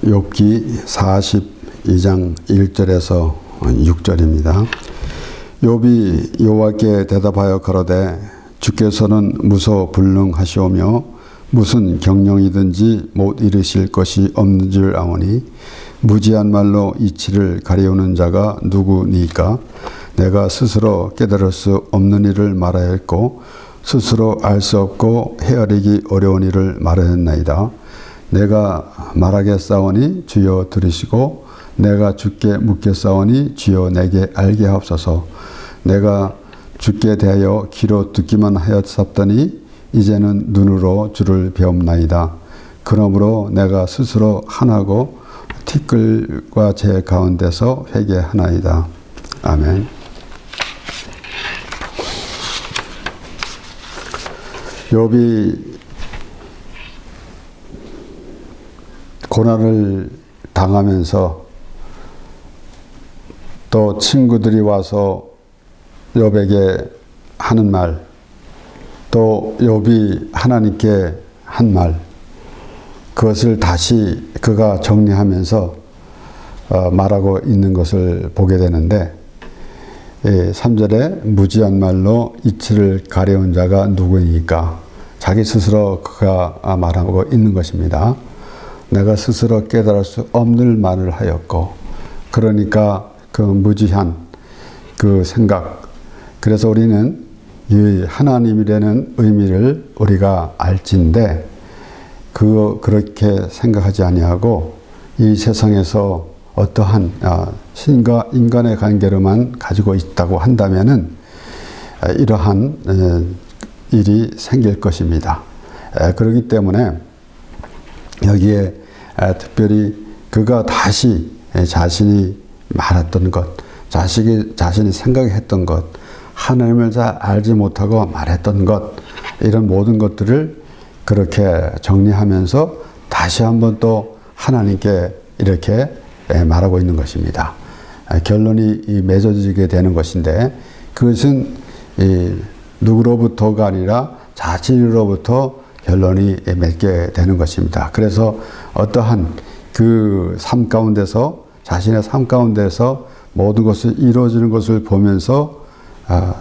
욥기 42장 1절에서 6절입니다. 욥이 여호와께 대답하여 가로되 주께서는 무소불능하시오며 무슨 경영이든지 못 이루실 것이 없는 줄 아오니 무지한 말로 이치를 가리우는 자가 누구니까? 내가 스스로 깨달을 수 없는 일을 말하였고 스스로 알 수 없고 헤아리기 어려운 일을 말하였나이다. 내가 말하겠사오니 주여 들으시고 내가 주께 묻겠사오니 주여 내게 알게 하옵소서. 내가 주께 대하여 귀로 듣기만 하였사더니 이제는 눈으로 주를 배움나이다. 그러므로 내가 스스로 하나고 티끌과 제 가운데서 회개하나이다. 아멘. 욥이 고난을 당하면서 또 친구들이 와서 욥에게 하는 말, 또 욥이 하나님께 한 말, 그것을 다시 그가 정리하면서 말하고 있는 것을 보게 되는데 3절에 무지한 말로 이치를 가려운 자가 누구이니까? 자기 스스로 그가 말하고 있는 것입니다. 내가 스스로 깨달을 수 없는 말을 하였고, 그러니까 그 무지한 그 생각, 그래서 우리는 이 하나님이라는 의미를 우리가 알진데 그렇게 생각하지 아니하고 이 세상에서 어떠한 신과 인간의 관계로만 가지고 있다고 한다면은 이러한 일이 생길 것입니다. 그렇기 때문에 여기에 특별히 그가 다시 자신이 말했던 것, 자신이 생각했던 것, 하나님을 잘 알지 못하고 말했던 것, 이런 모든 것들을 그렇게 정리하면서 다시 한번 또 하나님께 이렇게 말하고 있는 것입니다. 결론이 맺어지게 되는 것인데 그것은 누구로부터가 아니라 자신으로부터 결론이 맺게 되는 것입니다. 그래서 어떠한 그 삶 가운데서 자신의 삶 가운데서 모든 것이 이루어지는 것을 보면서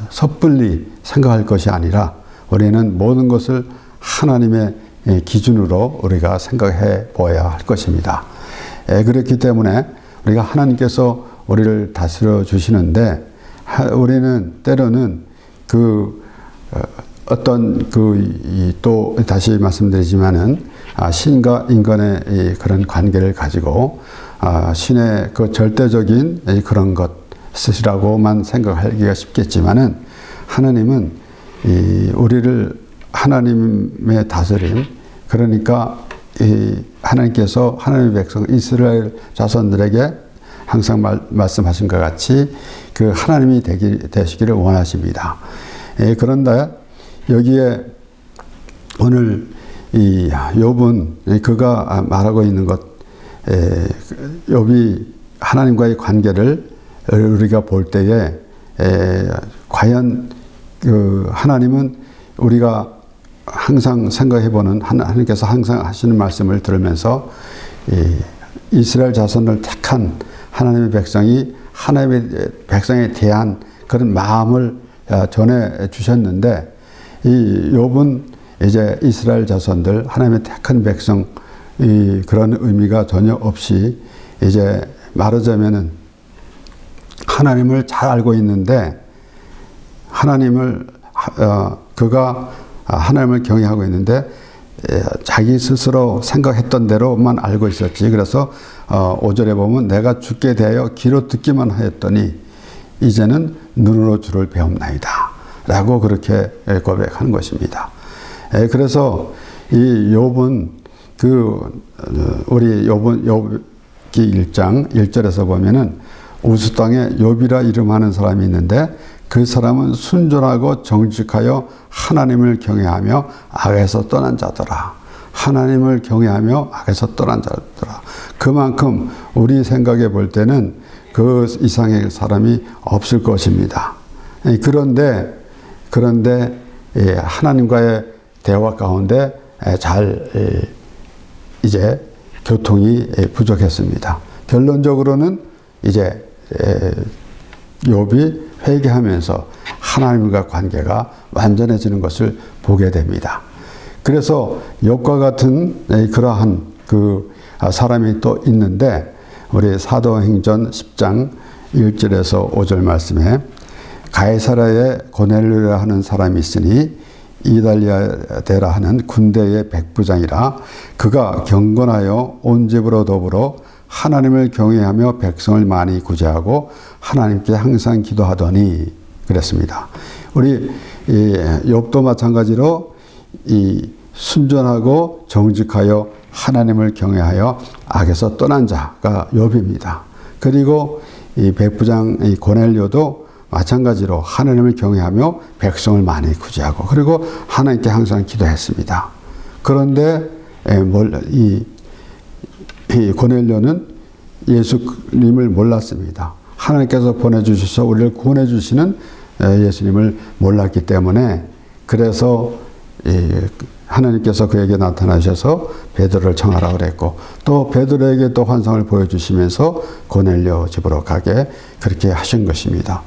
섣불리 생각할 것이 아니라 우리는 모든 것을 하나님의 기준으로 우리가 생각해 보아야 할 것입니다. 그렇기 때문에 우리가 하나님께서 우리를 다스려 주시는데 우리는 때로는 어떤 또 다시 말씀드리지만은 신과 인간의 그런 관계를 가지고 신의 그 절대적인 그런 것이라고만 생각하기가 쉽겠지만은 하나님은 우리를 하나님의 다스림, 그러니까 하나님께서 하나님의 백성 이스라엘 자손들에게 항상 말씀하신 것 같이 그 하나님이 되시기를 원하십니다. 그런데 여기에 오늘 이 욥은 그가 말하고 있는 것, 욥이 하나님과의 관계를 우리가 볼 때에 과연 그 하나님은 우리가 항상 생각해보는 하나님께서 항상 하시는 말씀을 들으면서 이스라엘 자손을 택한 하나님의 백성이 하나님의 백성에 대한 그런 마음을 전해 주셨는데 이 욥은 이제 이스라엘 자손들 하나님의 택한 백성 그런 의미가 전혀 없이 이제 말하자면은 하나님을 잘 알고 있는데 그가 하나님을 경외하고 있는데 자기 스스로 생각했던 대로만 알고 있었지. 그래서 5절에 보면 내가 주께 대하여 귀로 듣기만 하였더니 이제는 눈으로 주를 배움나이다 라고 그렇게 고백하는 것입니다. 그래서 이 욥은 우리 욥기 1장 1절에서 보면은 우스 땅에 욥이라 이름하는 사람이 있는데 그 사람은 순전하고 정직하여 하나님을 경외하며 악에서 떠난 자더라. 하나님을 경외하며 악에서 떠난 자더라. 그만큼 우리 생각해 볼 때는 그 이상의 사람이 없을 것입니다. 그런데 하나님과의 대화 가운데 잘 이제 교통이 부족했습니다. 결론적으로는 이제 욥이 회개하면서 하나님과 관계가 완전해지는 것을 보게 됩니다. 그래서 욥과 같은 그러한 그 사람이 또 있는데 우리 사도행전 10장 1절에서 5절 말씀에 가이사라에 고넬료라 하는 사람이 있으니 이달리아데라 하는 군대의 백부장이라 그가 경건하여 온 집으로 더불어 하나님을 경외하며 백성을 많이 구제하고 하나님께 항상 기도하더니 그랬습니다. 우리 욥도 마찬가지로 이 순전하고 정직하여 하나님을 경외하여 악에서 떠난 자가 욥입니다. 그리고 이 백부장 이 고넬료도 마찬가지로 하나님을 경외하며 백성을 많이 구제하고 그리고 하나님께 항상 기도했습니다. 그런데 이 고넬료는 예수님을 몰랐습니다. 하나님께서 보내주셔서 우리를 구원해 주시는 예수님을 몰랐기 때문에 그래서 하나님께서 그에게 나타나셔서 베드로를 청하라 그랬고 또 베드로에게 또 환상을 보여주시면서 고넬료 집으로 가게 그렇게 하신 것입니다.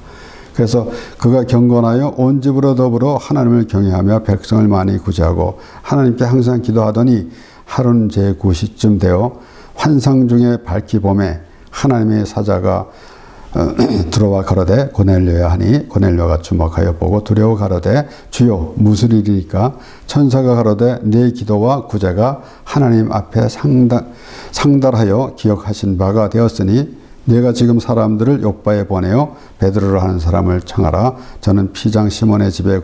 그래서 그가 경건하여 온 집으로 더불어 하나님을 경외하며 백성을 많이 구제하고 하나님께 항상 기도하더니 하루는 제9시쯤 되어 환상 중에 밝기 봄에 하나님의 사자가 들어와 가로되 고넬료야 하니 고넬료가 주목하여 보고 두려워 가로되 주여 무슨 일이니까 천사가 가로되 네 기도와 구제가 하나님 앞에 상달하여 기억하신 바가 되었으니 네가 지금 사람들을 욥바에 보내어 베드로라 하는 사람을 청하라. 저는 피장 시몬의 집에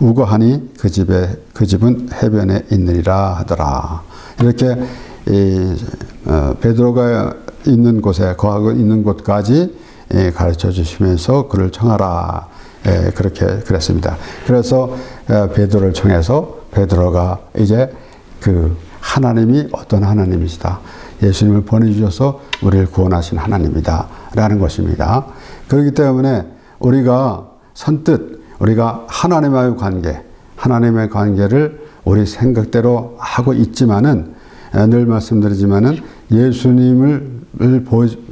우거하니 그 집은 해변에 있느니라 하더라. 이렇게 베드로가 있는 곳에 거하고 있는 곳까지 가르쳐 주시면서 그를 청하라. 그렇게 그랬습니다. 그래서 베드로를 청해서 베드로가 이제 그 하나님이 어떤 하나님이시다. 예수님을 보내주셔서 우리를 구원하신 하나님이다. 라는 것입니다. 그렇기 때문에 우리가 선뜻 우리가 하나님의 관계를 우리 생각대로 하고 있지만은 늘 말씀드리지만은 예수님을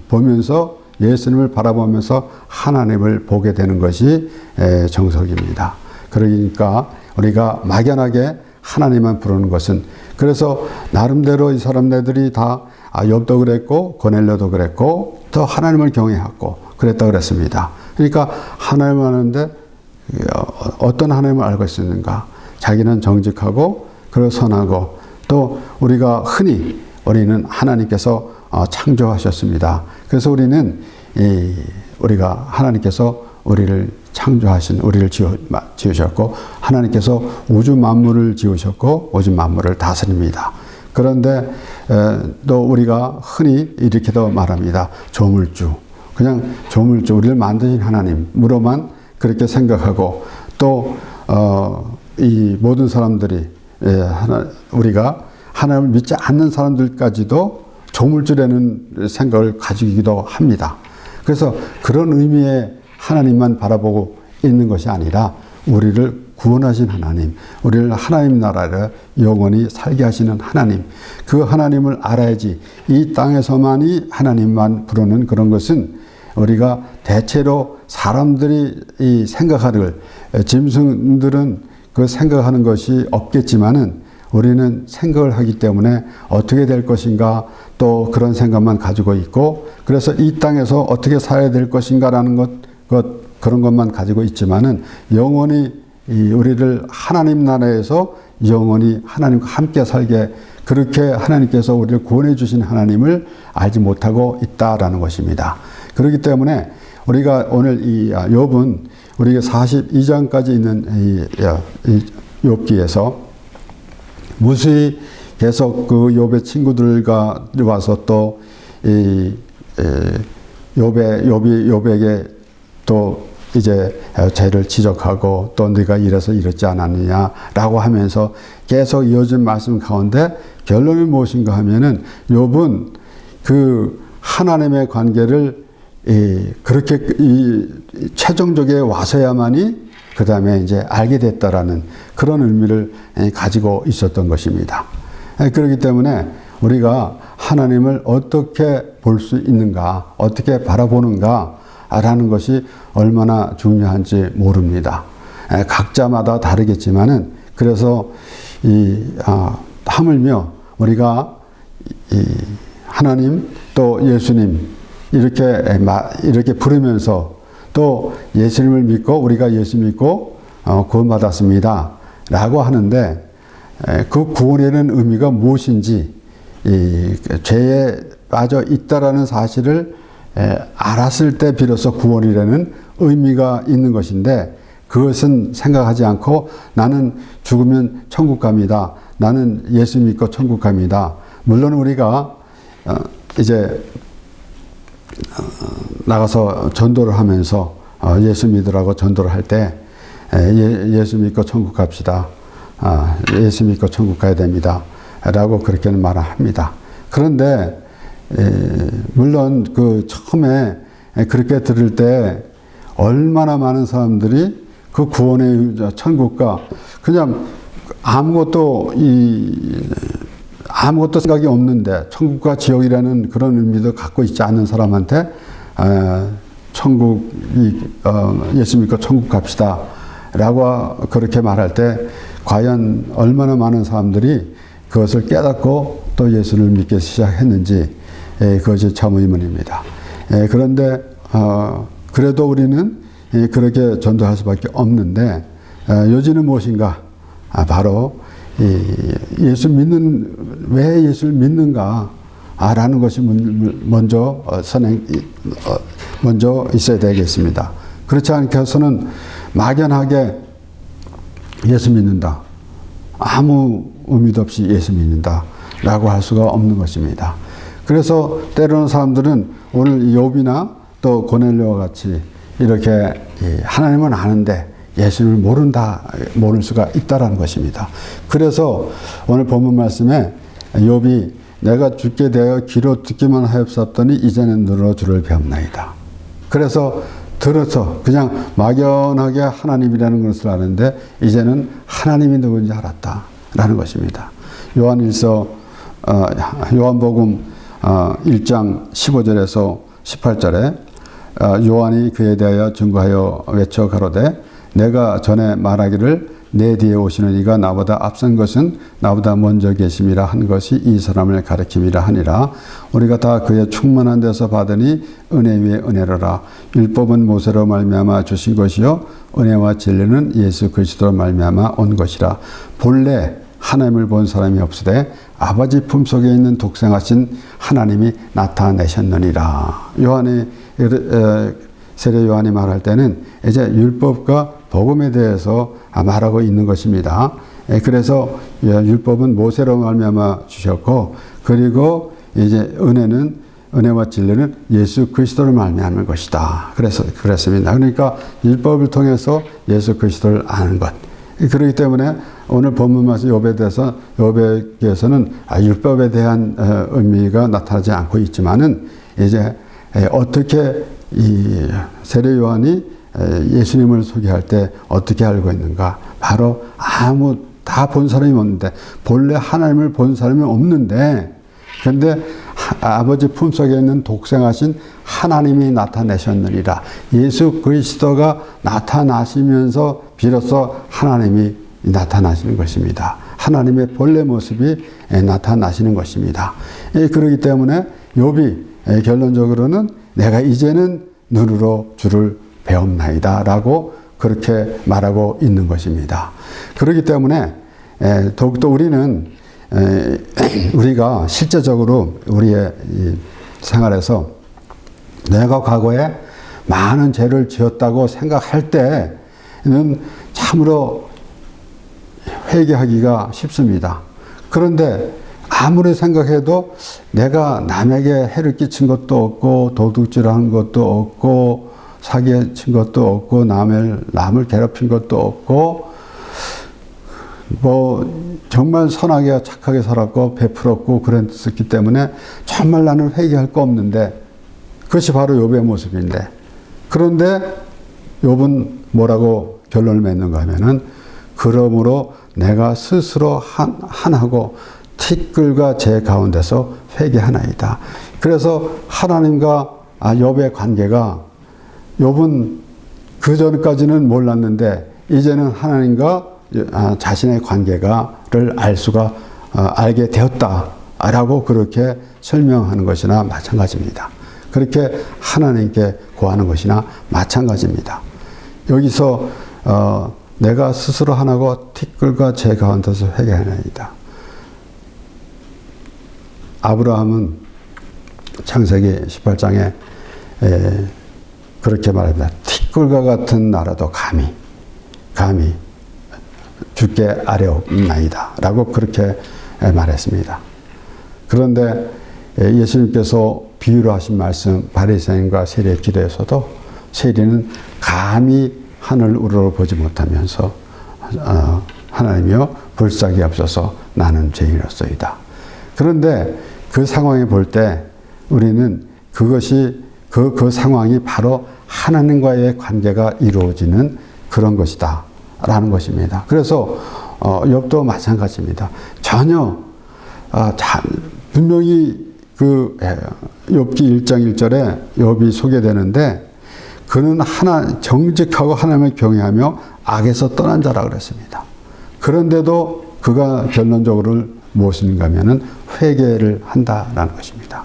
보면서 예수님을 바라보면서 하나님을 보게 되는 것이 정석입니다. 그러니까 우리가 막연하게 하나님만 부르는 것은 그래서 나름대로 이 사람들이 다 욥도 그랬고 고넬료도 그랬고 또 하나님을 경외하고 그랬다 그랬습니다. 그러니까 하나님을 아는데 어떤 하나님을 알고 있었는가? 자기는 정직하고 그리고 선하고 또 우리가 흔히 우리는 하나님께서 창조하셨습니다. 그래서 우리는 우리가 하나님께서 우리를 창조하신 우리를 지으셨고 하나님께서 우주 만물을 지으셨고 우주 만물을 다스립니다. 그런데 또 우리가 흔히 이렇게도 말합니다. 조물주. 그냥 조물주 우리를 만드신 하나님으로만 그렇게 생각하고 또 이 모든 사람들이 우리가 하나님을 믿지 않는 사람들까지도 조물주라는 생각을 가지기도 합니다. 그래서 그런 의미의 하나님만 바라보고 있는 것이 아니라 우리를 구원하신 하나님, 우리를 하나님 나라를 영원히 살게 하시는 하나님, 그 하나님을 알아야지. 이 땅에서만이 하나님만 부르는 그런 것은 우리가 대체로 사람들이 생각하는 짐승들은 그 생각하는 것이 없겠지만은 우리는 생각을 하기 때문에 어떻게 될 것인가 또 그런 생각만 가지고 있고 그래서 이 땅에서 어떻게 살아야 될 것인가라는 그런 것만 가지고 있지만은 영원히 우리를 하나님 나라에서 영원히 하나님과 함께 살게 그렇게 하나님께서 우리를 구원해 주신 하나님을 알지 못하고 있다라는 것입니다. 그렇기 때문에 우리가 오늘 이 욥은 우리가 42장까지 있는 이 욥기에서 무수히 계속 그 욥의 친구들과 와서 또 이 욥에게 또 이제 죄를 지적하고 또 네가 이래서 이렇지 않았느냐라고 하면서 계속 이어진 말씀 가운데 결론이 무엇인가 하면은 욥은 그 하나님의 관계를 그렇게 최종적에 와서야만이 그 다음에 이제 알게 됐다라는 그런 의미를 가지고 있었던 것입니다. 그렇기 때문에 우리가 하나님을 어떻게 볼 수 있는가, 어떻게 바라보는가 라는 것이 얼마나 중요한지 모릅니다. 각자마다 다르겠지만은, 그래서 하물며 우리가 하나님 또 예수님 이렇게 부르면서 또 예수님을 믿고 우리가 예수 믿고 구원받았습니다 라고 하는데, 그 구원이라는 의미가 무엇인지, 죄에 빠져 있다라는 사실을 알았을 때 비로소 구원이라는 의미가 있는 것인데, 그것은 생각하지 않고 나는 죽으면 천국 갑니다, 나는 예수 믿고 천국 갑니다. 물론 우리가 이제 나가서 전도를 하면서 예수 믿으라고 전도를 할 때 예수 믿고 천국 갑시다, 예수 믿고 천국 가야 됩니다 라고 그렇게는 말을 합니다. 그런데 물론 그 처음에 그렇게 들을 때 얼마나 많은 사람들이 그 구원의 천국과 그냥 아무것도 생각이 없는데 천국과 지옥이라는 그런 의미도 갖고 있지 않는 사람한테 예수 믿고 천국 갑시다 라고 그렇게 말할 때 과연 얼마나 많은 사람들이 그것을 깨닫고 또 예수를 믿기 시작했는지, 그것이 참 의문입니다. 그런데 그래도 우리는 그렇게 전도할 수밖에 없는데, 요지는 무엇인가? 바로 왜 예수를 믿는가? 라는 것이 먼저 있어야 되겠습니다. 그렇지 않고서는 막연하게 예수 믿는다, 아무 의미도 없이 예수 믿는다 라고 할 수가 없는 것입니다. 그래서 때로는 사람들은 오늘 욥이나 또 고넬료와 같이 이렇게 하나님은 아는데 예수를 모를 수가 있다라는 것입니다. 그래서 오늘 본문 말씀에 욥이 내가 죽게 되어 귀로 듣기만 하였었더니 이제는 눈으로 주를 배웠나이다. 그래서 들어서 그냥 막연하게 하나님이라는 것을 아는데 이제는 하나님이 누군지 알았다라는 것입니다. 요한복음 1장 15절에서 18절에 요한이 그에 대하여 증거하여 외쳐 가로되 내가 전에 말하기를 내 뒤에 오시는 이가 나보다 앞선 것은 나보다 먼저 계심이라 한 것이 이 사람을 가리킴이라 하니라. 우리가 다 그의 충만한 데서 받으니 은혜 위에 은혜로라. 율법은 모세로 말미암아 주신 것이요 은혜와 진리는 예수 그리스도로 말미암아 온 것이라. 본래 하나님을 본 사람이 없으되 아버지 품속에 있는 독생하신 하나님이 나타내셨느니라. 세례 요한이 말할 때는 이제 율법과 복음에 대해서 말하고 있는 것입니다. 그래서 율법은 모세로 말미암아 주셨고, 그리고 이제 은혜와 진리는 예수 그리스도를 말미암은 것이다. 그래서 그랬습니다. 그러니까 율법을 통해서 예수 그리스도를 아는 것. 그렇기 때문에 오늘 본문 말씀 욥에게서는 율법에 대한 의미가 나타나지 않고 있지만은 이제 어떻게 이 세례 요한이 예수님을 소개할 때 어떻게 알고 있는가? 바로 다 본 사람이 없는데, 본래 하나님을 본 사람이 없는데, 그런데 아버지 품속에 있는 독생하신 하나님이 나타내셨느니라. 예수 그리스도가 나타나시면서 비로소 하나님이 나타나시는 것입니다. 하나님의 본래 모습이 나타나시는 것입니다. 그렇기 때문에 욥이 결론적으로는 내가 이제는 눈으로 주를 배움나이다 라고 그렇게 말하고 있는 것입니다. 그렇기 때문에 더욱더 우리가 실제적으로 우리의 생활에서 내가 과거에 많은 죄를 지었다고 생각할 때는 참으로 회개하기가 쉽습니다. 그런데 아무리 생각해도 내가 남에게 해를 끼친 것도 없고 도둑질한 것도 없고 사기에 친 것도 없고 남을 괴롭힌 것도 없고 정말 선하게 착하게 살았고 베풀었고 그랬었기 때문에 정말 나는 회개할 거 없는데, 그것이 바로 욥의 모습인데, 그런데 욥은 뭐라고 결론을 맺는가 하면은 그러므로 내가 스스로 한하고 티끌과 재 가운데서 회개하나이다. 그래서 하나님과 욥의 관계가, 욥은 그 전까지는 몰랐는데 이제는 하나님과 자신의 관계가를 알게 되었다라고 그렇게 설명하는 것이나 마찬가지입니다. 그렇게 하나님께 구하는 것이나 마찬가지입니다. 여기서 내가 스스로 하나고 티끌과 재 가운데서 회개하나이다. 아브라함은 창세기 18장에 그렇게 말합니다. 티끌과 같은 나라도 감히 주께 아뢰옵나이다 라고 그렇게 말했습니다. 그런데 예수님께서 비유로 하신 말씀, 바리새인과 세리의 기도에서도 세리는 감히 하늘 우러러 보지 못하면서 하나님이여 불쌍히 앞서서 나는 죄인이로소이다. 그런데 그 상황에 볼 때 우리는 그것이 그 상황이 바로 하나님과의 관계가 이루어지는 그런 것이다 라는 것입니다. 그래서 욥도 마찬가지입니다. 전혀 분명히 그 욥기 1장 1절에 욥이 소개되는데 그는 정직하고 하나님을 경외하며 악에서 떠난 자라 그랬습니다. 그런데도 그가 결론적으로 무엇인가 하면은 회개를 한다라는 것입니다.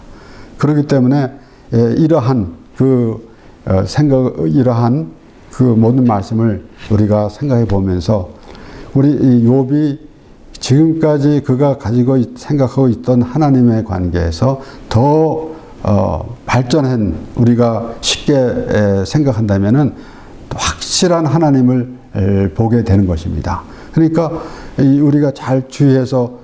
그렇기 때문에 이러한 이러한 그 모든 말씀을 우리가 생각해 보면서 우리 욥이 지금까지 그가 가지고 생각하고 있던 하나님의 관계에서 더 발전한, 우리가 쉽게 생각한다면은 확실한 하나님을 보게 되는 것입니다. 그러니까 우리가 잘 주의해서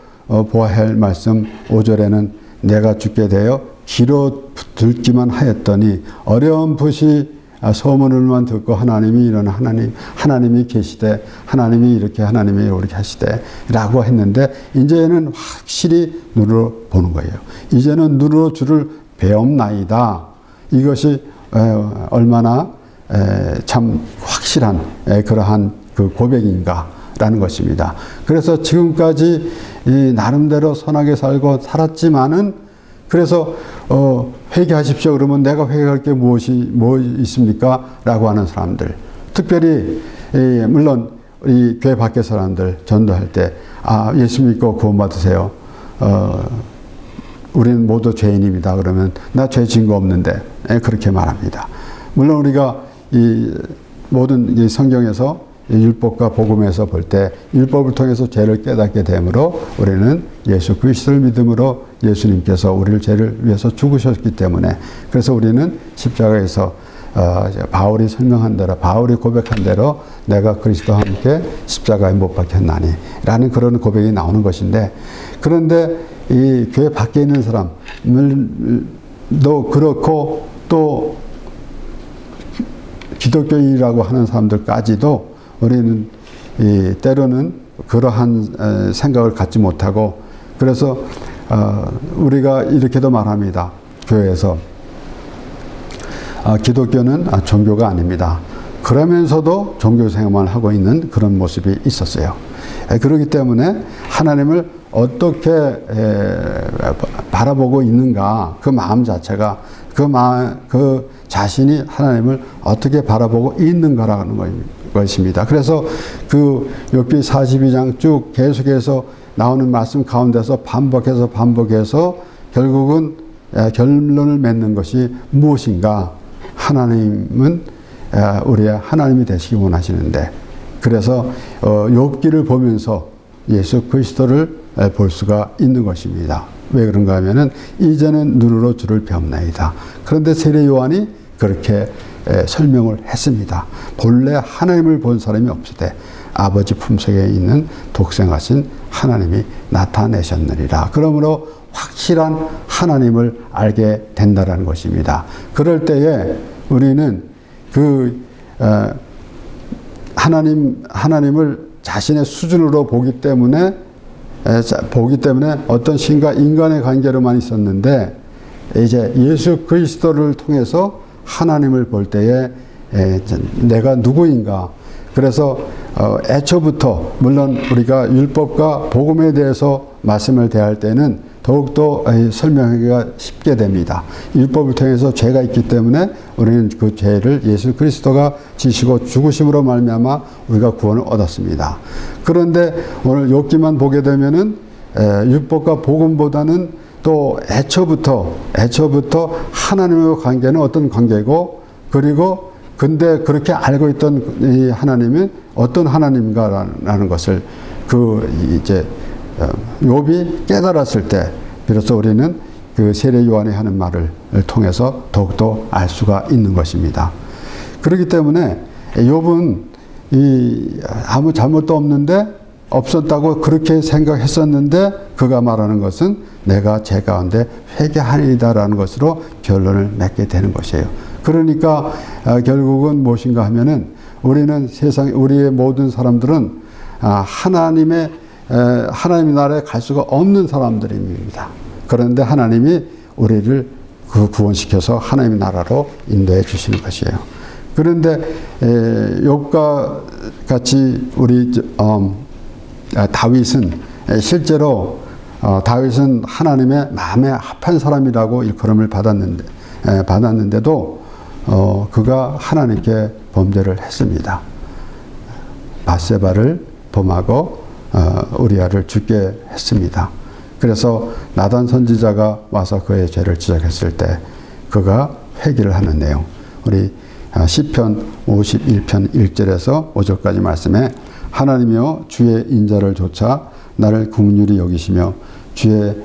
보아야 할 말씀 5절에는 내가 주께 대하여 귀로 듣기만 하였더니 어렴풋이 소문을만 듣고 하나님이 이런 하나님이 계시되 하나님이 이렇게 하나님이 이렇게 하시되 라고 했는데 이제는 확실히 눈으로 보는 거예요. 이제는 눈으로 주를 배움나이다. 이것이 얼마나 참 확실한 그러한 그 고백인가라는 것입니다. 그래서 지금까지 나름대로 선하게 살고 살았지만은 그래서 회개하십시오. 그러면 내가 회개할 게 뭐 있습니까? 라고 하는 사람들. 특별히 물론 우리 교회 밖의 사람들 전도할 때 예수 믿고 구원받으세요. 우리는 모두 죄인입니다. 그러면 나 죄 진 거 없는데 그렇게 말합니다. 물론 우리가 이 모든 이 성경에서 율법과 복음에서 볼 때 율법을 통해서 죄를 깨닫게 되므로 우리는 예수 그리스도를 믿음으로 예수님께서 우리를 죄를 위해서 죽으셨기 때문에 그래서 우리는 십자가에서 바울이 설명한 대로 바울이 고백한 대로 내가 그리스도와 함께 십자가에 못 박혔나니 라는 그런 고백이 나오는 것인데 그런데 이 교회 밖에 있는 사람들도 그렇고 또 기독교인이라고 하는 사람들까지도 우리는 때로는 그러한 생각을 갖지 못하고 그래서 우리가 이렇게도 말합니다. 교회에서 기독교는 종교가 아닙니다. 그러면서도 종교 생활을 하고 있는 그런 모습이 있었어요. 그렇기 때문에 하나님을 어떻게 바라보고 있는가 그 마음 자체가 그 자신이 하나님을 어떻게 바라보고 있는가라는 것입니다. 그래서 그 욥기 42장 쭉 계속해서 나오는 말씀 가운데서 반복해서 결국은 결론을 맺는 것이 무엇인가? 하나님은 우리의 하나님이 되시기 원하시는데 그래서 욥기를 보면서 예수 그리스도를 볼 수가 있는 것입니다. 왜 그런가 하면은 이제는 눈으로 주를 배움나이다. 그런데 세례 요한이 그렇게 설명을 했습니다. 본래 하나님을 본 사람이 없으되 아버지 품속에 있는 독생하신 하나님이 나타내셨느니라. 그러므로 확실한 하나님을 알게 된다는 것입니다. 그럴 때에 우리는 하나님을 자신의 수준으로 보기 때문에 어떤 신과 인간의 관계로만 있었는데 이제 예수 그리스도를 통해서 하나님을 볼 때에 내가 누구인가. 그래서 애초부터 물론 우리가 율법과 복음에 대해서 말씀을 대할 때는 더욱더 설명하기가 쉽게 됩니다. 율법을 통해서 죄가 있기 때문에 우리는 그 죄를 예수 그리스도가 지시고 죽으심으로 말미암아 우리가 구원을 얻었습니다. 그런데 오늘 욥기만 보게 되면은 율법과 복음보다는 또 애초부터 하나님과 관계는 어떤 관계고, 그리고 근데 그렇게 알고 있던 이 하나님은 어떤 하나님인가라는 것을 이제 욥이 깨달았을 때 비로소 우리는 그 세례 요한이 하는 말을 통해서 더욱더 알 수가 있는 것입니다. 그렇기 때문에 욥은 아무 잘못도 없었다고 그렇게 생각했었는데 그가 말하는 것은 내가 죄 가운데 회개하리이다라는 것으로 결론을 맺게 되는 것이에요. 그러니까 결국은 무엇인가 하면은 우리의 모든 사람들은 하나님 나라에 갈 수가 없는 사람들입니다. 그런데 하나님이 우리를 구원시켜서 하나님의 나라로 인도해 주시는 것이에요. 그런데 욥과 같이 우리 다윗은 실제로 다윗은 하나님의 마음에 합한 사람이라고 일컬음을 받았는데도 그가 하나님께 범죄를 했습니다. 바세바를 범하고 우리아를 죽게 했습니다. 그래서 나단 선지자가 와서 그의 죄를 지적했을 때 그가 회개를 하는 내용, 우리 시편 51편 1절에서 5절까지 말씀에 하나님이여 주의 인자를 조차 나를 긍휼히 여기시며 주의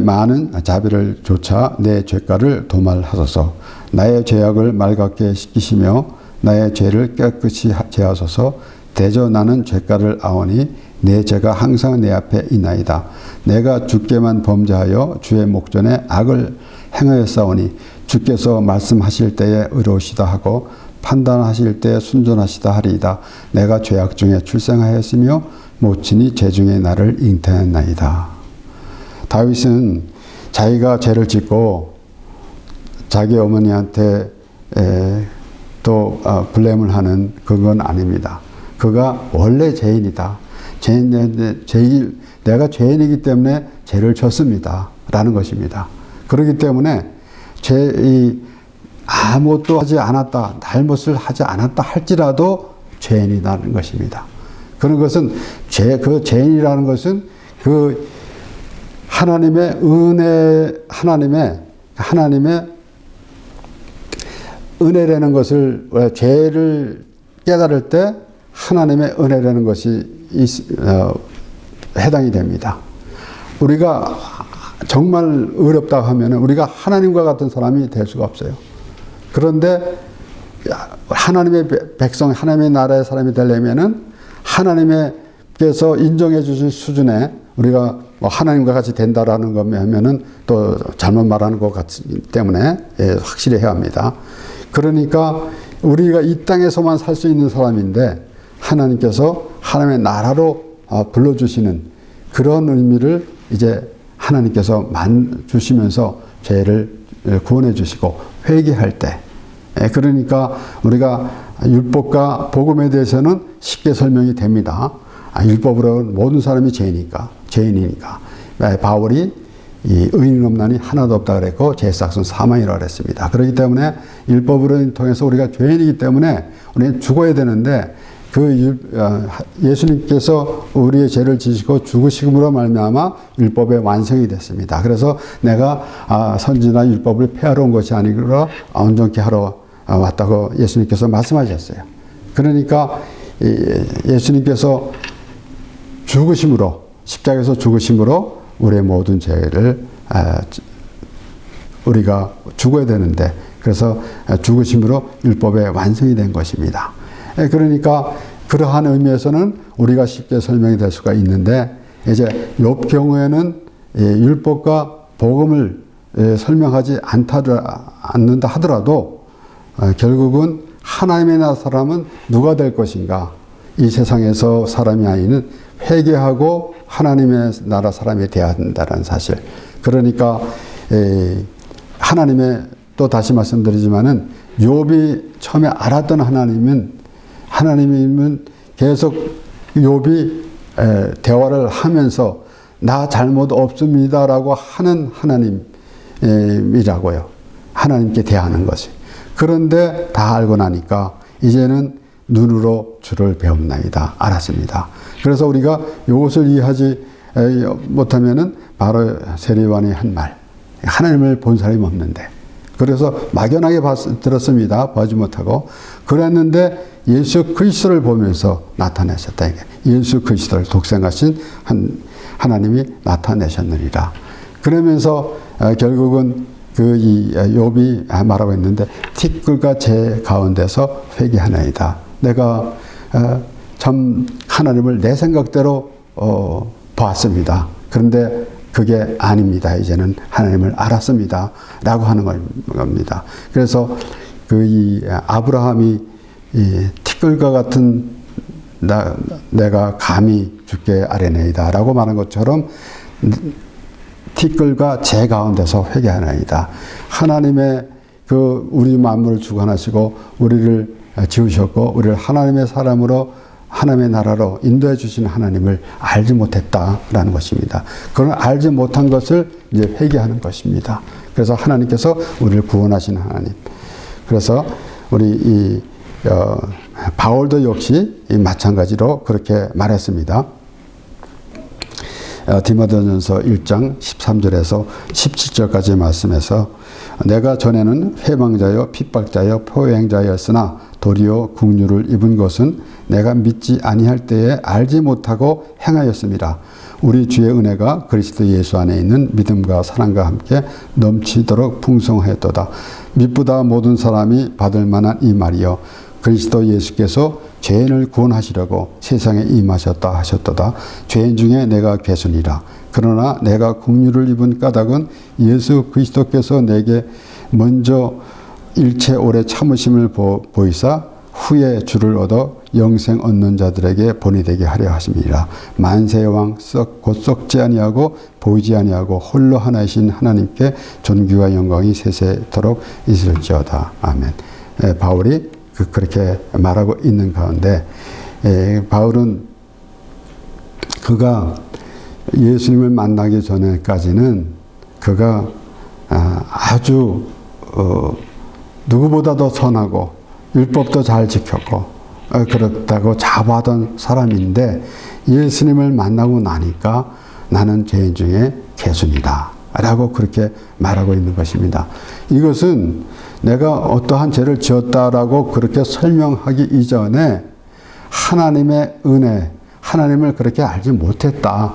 많은 자비를 조차 내 죄가를 도말하소서. 나의 죄악을 맑게 씻기시며 나의 죄를 깨끗이 제하소서. 대저 나는 죄가를 아오니 내 죄가 항상 내 앞에 있나이다. 내가 주께만 범죄하여 주의 목전에 악을 행하였사오니 주께서 말씀하실 때에 의로우시다 하고 판단하실 때 순전하시다 하리이다. 내가 죄악 중에 출생하였으며 모친이 죄 중에 나를 잉태했나이다. 다윗은 자기가 죄를 짓고 자기 어머니한테 또 블레임을 하는 그건 아닙니다. 그가 원래 죄인이다. 내가 죄인이기 때문에 죄를 졌습니다. 라는 것입니다. 그렇기 때문에 아무것도 하지 않았다, 잘못을 하지 않았다 할지라도 죄인이라는 것입니다. 그런 것은 그 죄인이라는 것은 그 하나님의 은혜, 하나님의 은혜라는 것을 죄를 깨달을 때 하나님의 은혜라는 것이 해당이 됩니다. 우리가 정말 어렵다고 하면 우리가 하나님과 같은 사람이 될 수가 없어요. 그런데 하나님의 백성, 하나님의 나라의 사람이 되려면은 하나님께서 인정해 주실 수준에 우리가 하나님과 같이 된다라는 거면은 또 잘못 말하는 것 같기 때문에 확실히 해야 합니다. 그러니까 우리가 이 땅에서만 살 수 있는 사람인데 하나님께서 하나님의 나라로 불러주시는 그런 의미를 이제 하나님께서 주시면서 죄를 구원해 주시고 회개할 때, 그러니까 우리가 율법과 복음에 대해서는 쉽게 설명이 됩니다. 율법으로는 모든 사람이 죄이니까. 바울이 의인 없나니 하나도 없다 그랬고 죄삭은 사망이라고 그랬습니다. 그렇기 때문에 율법으로 통해서 우리가 죄인이기 때문에 우리는 죽어야 되는데 예수님께서 우리의 죄를 지시고 죽으심으로 말미암아 율법의 완성이 됐습니다. 그래서 내가 선지나 율법을 폐하러 온 것이 아니라 온전케 하러 왔다고 예수님께서 말씀하셨어요. 그러니까 예수님께서 십자가에서 죽으심으로 우리의 모든 죄를 우리가 죽어야 되는데, 그래서 죽으심으로 율법의 완성이 된 것입니다. 그러니까 그러한 의미에서는 우리가 쉽게 설명이 될 수가 있는데, 이제 욥 경우에는 율법과 복음을 설명하지 않는다 하더라도 결국은 하나님의 나라 사람은 누가 될 것인가? 이 세상에서 사람이 아니는 회개하고 하나님의 나라 사람이 되어야 한다는 사실. 그러니까 하나님의, 또 다시 말씀드리지만은 욥이 처음에 알았던 하나님은 하나님은 계속 욥이 대화를 하면서 나 잘못 없습니다라고 하는 하나님이라고요. 하나님께 대하는 것이. 그런데 다 알고 나니까 이제는 눈으로 주를 배움나이다. 알았습니다. 그래서 우리가 이것을 이해하지 못하면은 바로 세리완이 한 말. 하나님을 본 사람이 없는데. 그래서 막연하게 들었습니다. 보지 못하고. 그랬는데 예수 그리스도를 보면서 나타내셨다. 예수 그리스도를 독생하신 하나님이 나타내셨느니라. 그러면서 결국은 욥이 말하고 있는데 티끌과 재 가운데서 회개하나이다. 내가 참 하나님을 내 생각대로 보았습니다. 그런데 그게 아닙니다. 이제는 하나님을 알았습니다. 라고 하는 겁니다. 그래서 아브라함이 티끌과 같은 내가 감히 주께 아뢰나이다 라고 말한 것처럼 티끌과 재 가운데서 회개하나이다. 하나님의 우리 만물을 주관하시고 우리를 지으셨고 우리를 하나님의 사람으로 하나님의 나라로 인도해 주신 하나님을 알지 못했다라는 것입니다. 그런 알지 못한 것을 이제 회개하는 것입니다. 그래서 하나님께서 우리를 구원하신 하나님. 그래서 우리 바울도 역시 마찬가지로 그렇게 말했습니다. 디모데전서 1장 13절에서 17절까지 말씀에서 내가 전에는 회방자여 핍박자여 포행자였으나 도리어 국류를 입은 것은 내가 믿지 아니할 때에 알지 못하고 행하였습니다. 우리 주의 은혜가 그리스도 예수 안에 있는 믿음과 사랑과 함께 넘치도록 풍성하였도다. 미쁘다 모든 사람이 받을 만한 이 말이여 그리스도 예수께서 죄인을 구원하시려고 세상에 임하셨다 하셨도다. 죄인 중에 내가 괴순이라. 그러나 내가 국류를 입은 까닭은 예수 그리스도께서 내게 먼저 일체 오래 참으심을 보이사 후에 주를 얻어 영생 얻는 자들에게 본이 되게 하려 하심이라. 만세의 왕 곧 썩지 아니하고 보이지 아니하고 홀로 하나이신 하나님께 존귀와 영광이 세세토록 있을지어다. 아멘. 바울이 그렇게 말하고 있는 가운데 바울은 그가 예수님을 만나기 전에까지는 그가 아주 누구보다도 선하고 율법도 잘 지켰고 그렇다고 자부하던 사람인데 예수님을 만나고 나니까 나는 죄인 중에 괴순이다 라고 그렇게 말하고 있는 것입니다. 이것은 내가 어떠한 죄를 지었다라고 그렇게 설명하기 이전에 하나님의 은혜, 하나님을 그렇게 알지 못했다.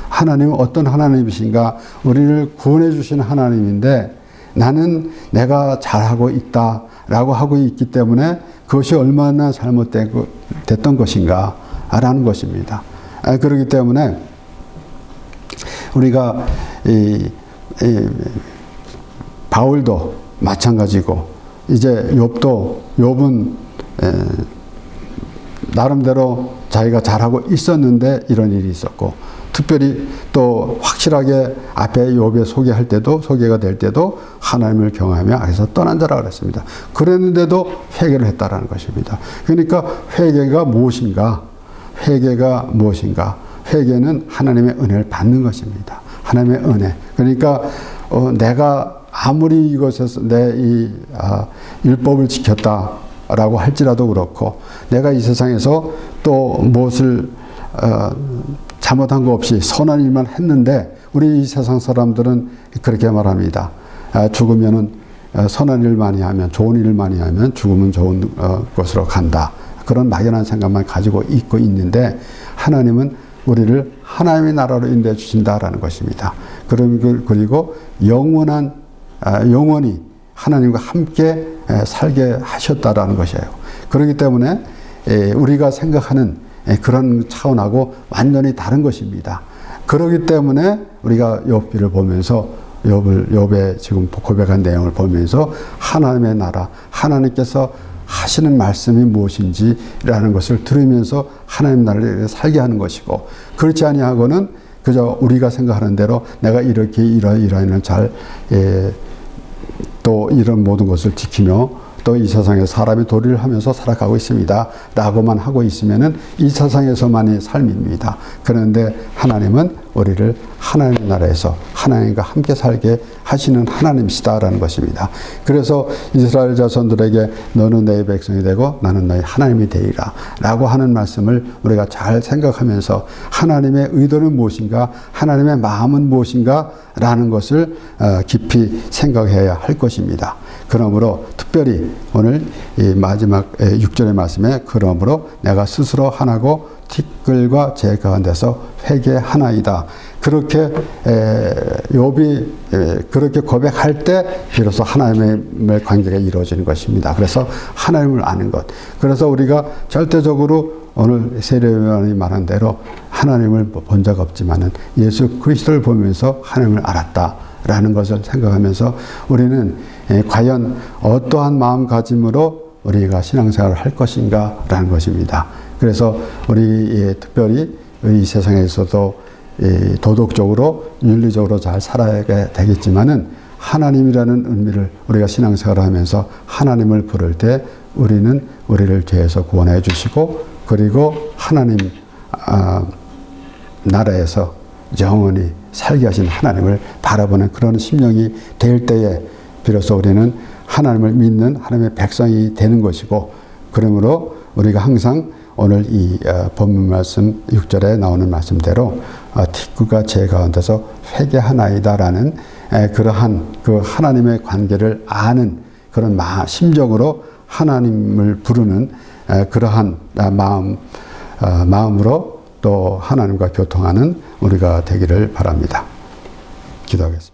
하나님은 어떤 하나님이신가? 우리를 구원해 주신 하나님인데 나는 내가 잘하고 있다라고 하고 있기 때문에 그것이 얼마나 잘못됐던 것인가 라는 것입니다. 그렇기 때문에 우리가 바울도 마찬가지고 이제 욥은 나름대로 자기가 잘하고 있었는데 이런 일이 있었고 특별히 또 확실하게 앞에 욥에 소개가 될 때도 하나님을 경외하며 악에서 떠난 자라 그랬습니다. 그랬는데도 회개를 했다라는 것입니다. 그러니까 회개가 무엇인가? 회개는 하나님의 은혜를 받는 것입니다. 하나님의 은혜. 그러니까 내가 아무리 이것에서 율법을 지켰다라고 할지라도 그렇고 내가 이 세상에서 또 무엇을 잘못한 거 없이 선한 일만 했는데 우리 이 세상 사람들은 그렇게 말합니다. 죽으면은 선한 일 많이 하면 좋은 일 많이 하면 죽으면 좋은 곳으로 간다. 그런 막연한 생각만 가지고 있고 있는데 하나님은 우리를 하나님의 나라로 인도해 주신다라는 것입니다. 그리고 영원히 하나님과 함께 살게 하셨다라는 것이에요. 그렇기 때문에 우리가 생각하는 그런 차원하고 완전히 다른 것입니다. 그렇기 때문에 우리가 욥기를 보면서 욥의 지금 고백한 내용을 보면서 하나님의 나라, 하나님께서 하시는 말씀이 무엇인지라는 것을 들으면서 하나님 나라를 살게 하는 것이고 그렇지 아니하고는 그저 우리가 생각하는 대로 내가 이렇게 이러이러한 잘 또 이런 모든 것을 지키며 또 이 세상에 사람이 도리를 하면서 살아가고 있습니다 라고만 하고 있으면은 이 세상에서만의 삶입니다. 그런데 하나님은 우리를 하나님의 나라에서 하나님과 함께 살게 하시는 하나님이시다라는 것입니다. 그래서 이스라엘 자손들에게 너는 내 백성이 되고 나는 너희 하나님이 되리라 라고 하는 말씀을 우리가 잘 생각하면서 하나님의 의도는 무엇인가, 하나님의 마음은 무엇인가 라는 것을 깊이 생각해야 할 것입니다. 그러므로 특별히 오늘 이 마지막 6절의 말씀에 그러므로 내가 스스로 하나고 티끌과 재 가운데서 회개하나이다. 그렇게 욥이 그렇게 고백할 때 비로소 하나님의 관계가 이루어지는 것입니다. 그래서 하나님을 아는 것. 그래서 우리가 절대적으로 오늘 세례요한이 말한 대로 하나님을 본 적 없지만은 예수 그리스도를 보면서 하나님을 알았다라는 것을 생각하면서 우리는 과연 어떠한 마음가짐으로 우리가 신앙생활을 할 것인가라는 것입니다. 그래서 우리 특별히 이 세상에서도 도덕적으로 윤리적으로 잘 살아야 되겠지만은 하나님이라는 의미를 우리가 신앙생활을 하면서 하나님을 부를 때 우리는 우리를 죄에서 구원해 주시고 그리고 하나님 나라에서 영원히 살게 하신 하나님을 바라보는 그런 심령이 될 때에 비로소 우리는 하나님을 믿는 하나님의 백성이 되는 것이고, 그러므로 우리가 항상 오늘 이 본문 말씀 6절에 나오는 말씀대로 티끌과 재 가운데서 회개하나이다라는 그러한 그 하나님의 관계를 아는 그런 심적으로 하나님을 부르는 그러한 마음으로 또 하나님과 교통하는 우리가 되기를 바랍니다. 기도하겠습니다.